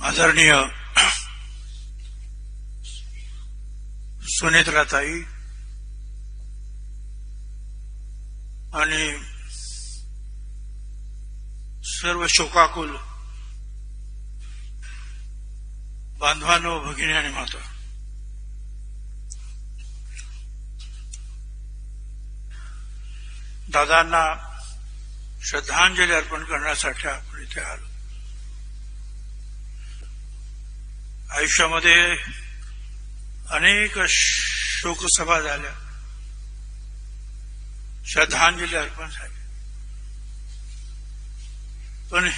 आदरणीय सुनेत्राताई आणि सर्व शोकाकुल बांधवांनो, भगिनी आणि माता, दादांना श्रद्धांजली अर्पण करण्यासाठी आपण इथे आलो. आयुष्यामध्ये अनेक शोकसभा झाल्या, श्रद्धांजली अर्पण झाली, पण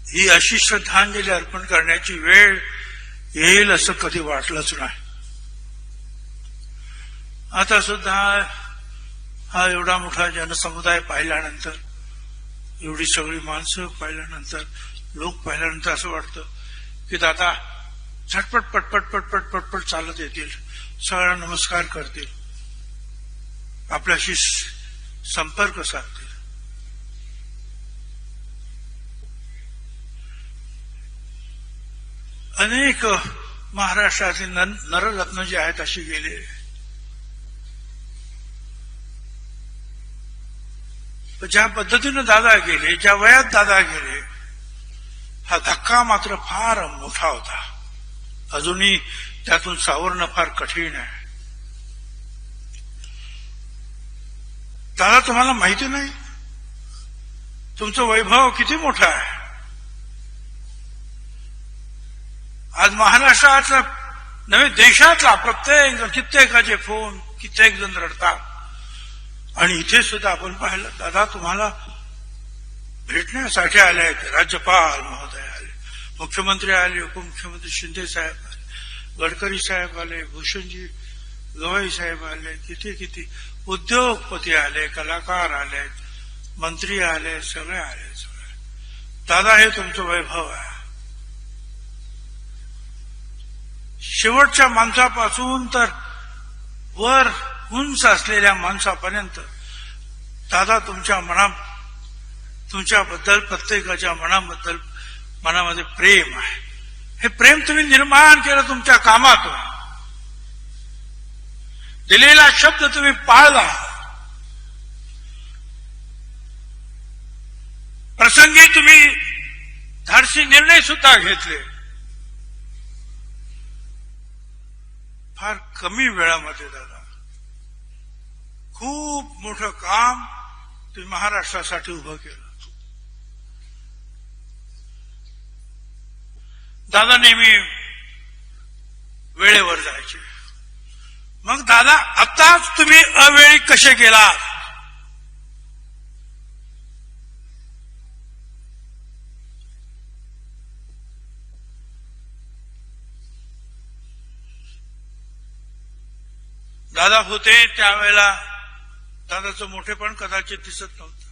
ही अशी श्रद्धांजली अर्पण करण्याची वेळ येईल असं कधी वाटलंच नाही. आता सुद्धा हा एवढा मोठा जनसमुदाय पाहिल्यानंतर, एवढी सगळी माणसं पाहिल्यानंतर, लोक पाहिल्यानंतर असं वाटतं की दादा झटपट पटपट पटपट पटपट चालत येतील, सगळ्यांना नमस्कार करतील, आपल्याशी संपर्क साधतील. अनेक महाराष्ट्रातील नररत्न जे आहेत अशी गेले. ज्या पद्धतीने दादा गेले, ज्या वयात दादा गेले, हा धक्का मात्र फार मोठा होता. अजूनही त्यातून सावरणं फार कठीण आहे. दादा, तुम्हाला माहिती नाही तुमचं वैभव किती मोठं आहे. आज महाराष्ट्रातला नव्हे, देशातला प्रत्येक जण, कित्येकाचे फोन, कित्येक जण रडतात. आणि इथे सुद्धा आपण पाहिलं, दादा तुम्हाला भेटण्यासाठी आले आहेत. राज्यपाल महोदय आले, मुख्यमंत्री आले, उपमुख्यमंत्री शिंदे साहेब आले, गडकरी साहेब आले, भूषणजी गवई साहेब आले, किती किती उद्योगपती आले, कलाकार आले, मंत्री आले, सगळे आले. सगळे दादा, हे तुमचं वैभव आहे. शेवटच्या माणसापासून तर वर उंच असलेल्या माणसापर्यंत दादा तुमच्याबद्दल प्रत्येकाच्या मनामध्ये प्रेम आहे. हे प्रेम तुम्ही निर्माण केलं तुमच्या कामातून. दिलेला शब्द तुम्ही पाळला. प्रसंगी तुम्ही धाडसी निर्णय सुद्धा घेतले. फार कमी वेळामध्ये दादा खूप मोठं काम तुम्ही महाराष्ट्रासाठी उभं केलं. दादा नेहमी वेळेवर जायचे. मग दादा, आताच तुम्ही अवेळी कसे गेलात? दादा होते त्यावेळेला दादाचं मोठेपण कदाचित दिसत नव्हतं.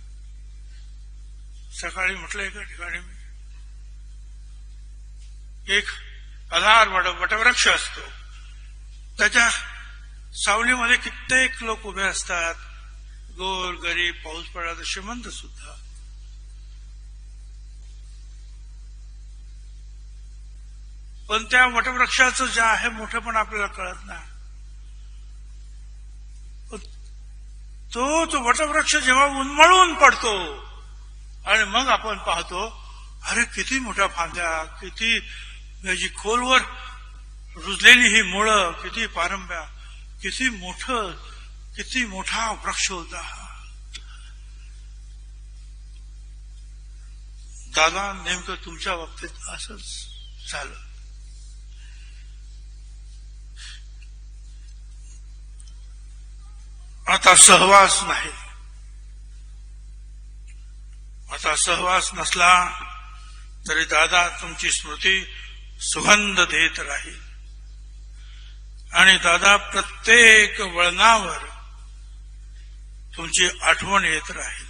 सकाळी म्हटलं एका ठिकाणी मी, एक आधार वटवृक्ष असतो, त्याच्या सावलीमध्ये कित्येक लोक उभे असतात, गोर गरीब, पाऊस पडला तर श्रीमंत सुद्धा. पण त्या वटवृक्षाचं जे आहे मोठेपण आपल्याला कळत नाही. तो वटवृक्ष जेव्हा उन्मळून पडतो आणि मग आपण पाहतो, अरे किती मोठ्या फांद्या, किती याची खोलवर रुजलेली ही मुळं, किती पारंब्या, किती मोठा वृक्ष होता. दादा, नेमकं तुमच्या बाबतीत असंच झालं. आता सहवास नाही. आता सहवास नसला तरी दादा तुमची स्मृती सुगंध देत राहील. आणि दादा, प्रत्येक वळणावर तुमची आठवण येत राहील.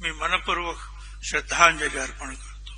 मी मनपूर्वक श्रद्धांजली अर्पण करतो.